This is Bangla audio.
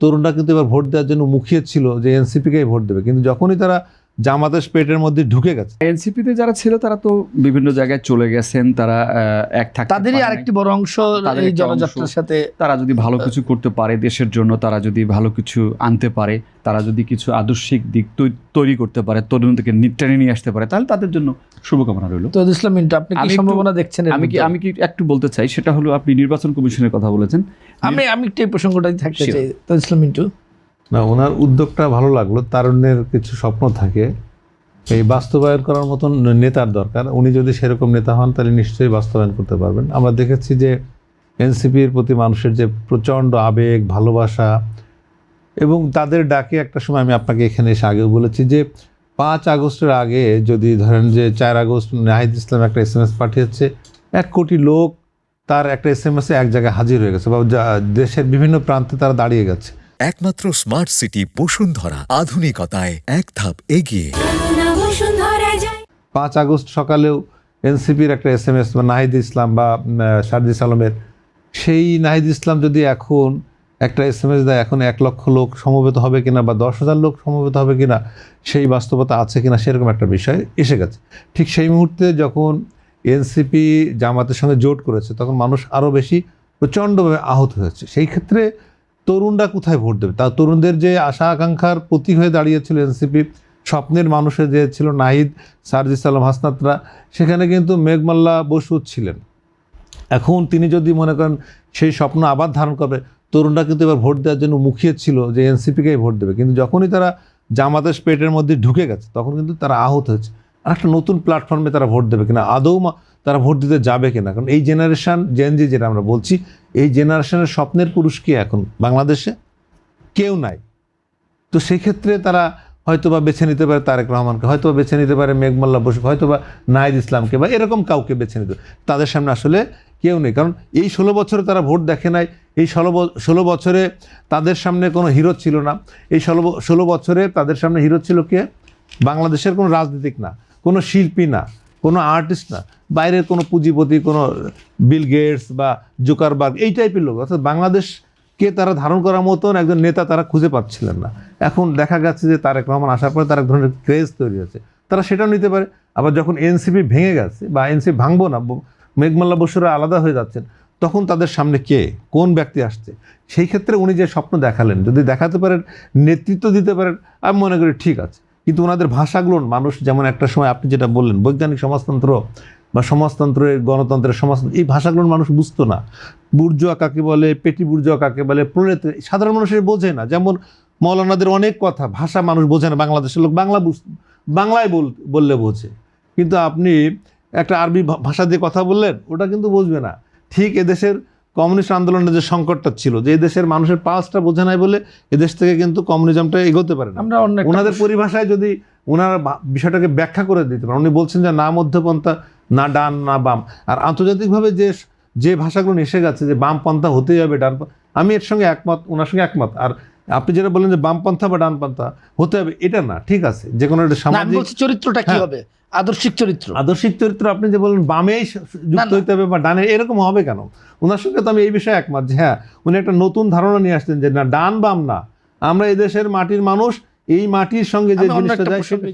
তরুণরা কিন্তু এবার ভোট দেওয়ার জন্য মুখিয়ে ছিল যে এনসিপিকেই ভোট দেবে, কিন্তু যখনই তারা জামাতের পেটের মধ্যে ঢুকে গেছে, এনসিপিতে যারা ছিল তারা তো বিভিন্ন জায়গায় চলে গেছেন, তারা এক থাকতে তাদেরই আরেকটি বড় অংশ এই জনযাত্রার সাথে। তারা যদি ভালো কিছু করতে পারে দেশের জন্য, তারা যদি ভালো কিছু আনতে পারে, তারা যদি কিছু আদর্শিক দিক তৈরি করতে পারে, তরুণদেরকে টেনে নিয়ে আসতে পারে, তাহলে তাদের জন্য শুভকামনা রইল। তো ইসলাম মিন্টু, আপনি কি সম্ভাবনা দেখছেন? আমি কি একটু বলতে চাই, সেটা হলো আপনি নির্বাচন কমিশনের কথা বলেছেন, আমি একটু এই প্রসঙ্গটাই থাকতে চাই। তো ইসলাম মিন্টু, না, ওনার উদ্যোগটা ভালো লাগলো। তারুণ্যের কিছু স্বপ্ন থাকে, এই বাস্তবায়ন করার মতন নেতার দরকার। উনি যদি সেরকম নেতা হন তাহলে নিশ্চয়ই বাস্তবায়ন করতে পারবেন। আমরা দেখেছি যে এনসিপির প্রতি মানুষের যে প্রচণ্ড আবেগ, ভালোবাসা, এবং তাদের ডাকে একটা সময় আমি আপনাকে এখানে এসে আগেও বলেছি যে 5 আগস্টের আগে যদি ধরেন যে 4 আগস্ট নাহিদ ইসলাম একটা SMS পাঠিয়েছে, 1 কোটি লোক তার একটা SMS-এ এক জায়গায় হাজির হয়ে গেছে, বা দেশের বিভিন্ন প্রান্তে তারা দাঁড়িয়ে গেছে। একমাত্র স্মার্ট সিটি বসুন্ধরা, আধুনিকতায় এক ধাপ এগিয়ে। 5 আগস্ট সকালেও এনসিপির একটা SMS বা নাহিদ ইসলাম বা সারজিস আলমের, সেই নাহিদ ইসলাম যদি এখন একটা SMS দেয়, এখন 1 লক্ষ লোক সমবেত হবে কিনা বা 10,000 লোক সমবেত হবে কিনা, সেই বাস্তবতা আছে কিনা, সেরকম একটা বিষয় এসে গেছে। ঠিক সেই মুহূর্তে যখন এনসিপি জামাতের সঙ্গে জোট করেছে, তখন মানুষ আরও বেশি প্রচণ্ডভাবে আহত হয়েছে। সেই ক্ষেত্রে তরুণরা কোথায় ভোট দেবে? তা তরুণদের যে আশা আকাঙ্ক্ষার প্রতীক হয়ে দাঁড়িয়েছিল এনসিপি, স্বপ্নের মানুষের যে ছিল নাহিদ, সারজিস আলম, হাসনাতরা, সেখানে কিন্তু মেঘমাল্লা বসু ছিলেন। এখন তিনি যদি মনে করেন সেই স্বপ্ন আবার ধারণ করবে, তরুণরা কিন্তু এবার ভোট দেওয়ার জন্য মুখিয়ে ছিল যে এনসিপিকেই ভোট দেবে, কিন্তু যখনই তারা জামাতের পেটের মধ্যে ঢুকে গেছে, তখন কিন্তু তারা আহত হয়েছে। আর একটা নতুন প্ল্যাটফর্মে তারা ভোট দেবে কিনা, আদৌ তারা ভোট দিতে যাবে কিনা। কারণ এই জেনারেশন, জেনজি যেটা আমরা বলছি, এই জেনারেশনের স্বপ্নের পুরুষ কি এখন বাংলাদেশে? কেউ নাই। তো সেই ক্ষেত্রে তারা হয়তোবা বেছে নিতে পারে তারেক রহমানকে, হয়তোবা বেছে নিতে পারে মেঘমাল্লা বসুকে, হয়তোবা নাহিদ ইসলামকে, বা এরকম কাউকে বেছে নিতে। তাদের সামনে আসলে কেউ নেই। কারণ এই 16 বছরে তারা ভোট দেখে নাই। এই 16 বছরে তাদের সামনে কোনো হিরো ছিল না। এই 16 বছরে তাদের সামনে হিরো ছিল কে? বাংলাদেশের কোনো রাজনীতিক না, কোনো শিল্পী না, কোনো আর্টিস্ট না, বাইরের কোনো পুঁজিপতি, কোনো বিল গেটস বা জুকারবার্গ, এই টাইপের লোক। অর্থাৎ বাংলাদেশকে তারা ধারণ করার মতন একজন নেতা তারা খুঁজে পাচ্ছিলেন না। এখন দেখা গেছে যে তারেক রহমান আসার পরে তার এক ধরনের ক্রেজ তৈরি হয়েছে, তারা সেটাও নিতে পারে। আবার যখন এনসিপি ভেঙে গেছে বা এনসিপি ভাঙবো না, মেঘমাল্লা বসুরা আলাদা হয়ে যাচ্ছেন, তখন তাদের সামনে কে, কোন ব্যক্তি আসছে? সেই ক্ষেত্রে উনি যে স্বপ্ন দেখালেন, যদি দেখাতে পারেন, নেতৃত্ব দিতে পারেন, আমি মনে করি ঠিক আছে। কিন্তু ওনাদের ভাষাগুলো মানুষ, যেমন একটা সময় আপনি যেটা বললেন বৈজ্ঞানিক সমাজতন্ত্র বা সমাজতন্ত্রের, গণতন্ত্রের সমাজতন্ত্র, এই ভাষাগুলোর মানুষ বুঝতো না। বুর্জোয়া কাকে বলে, পেটি বুর্জোয়া কাকে বলে, প্রলেত, সাধারণ মানুষের বোঝে না। যেমন মৌলানাদের অনেক কথা, ভাষা মানুষ বোঝে না। বাংলাদেশের লোক বাংলায় বললে বোঝে, কিন্তু আপনি একটা আরবি ভাষা দিয়ে কথা বললেন, ওটা কিন্তু বুঝবে না। ঠিক এদেশের কমিউনিস্ট আন্দোলনের যে সংকটটা ছিল, যে এদেশের মানুষের পাঁচটা বোঝে নাই বলে এদেশ থেকে কিন্তু কমিউনিজমটা এগোতে পারে না। ওনাদের পরিভাষায় যদি ওনারা বিষয়টাকে ব্যাখ্যা করে দিতে পারেন, উনি বলছেন যে না মধ্যপন্থা, না ডান, না বাম। আর আন্তর্জাতিকভাবে যে ভাষাগুলো এসে গেছে যে বামপন্থা হতেই হবে, আমি এর সঙ্গে একমত, ওনার সঙ্গে একমত। আর আপনি যেটা বললেন যে বামপন্থা বা ডানপন্থা হতে হবে, এটা না, ঠিক আছে, যে কোনো একটা সামাজিক চরিত্রটা কি হবে, আদর্শিক চরিত্র। আপনি যে বলেন বামেই যুক্ত হইতে হবে বা ডানে, এরকম হবে কেন? ওনার সঙ্গে তো আমি এই বিষয়ে একমত যে হ্যাঁ, উনি একটা নতুন ধারণা নিয়ে আসছেন যে না, ডান বাম না, আমরা এই দেশের মাটির মানুষ, এই মাটির সঙ্গে যে জিনিসটা যায় সেটা।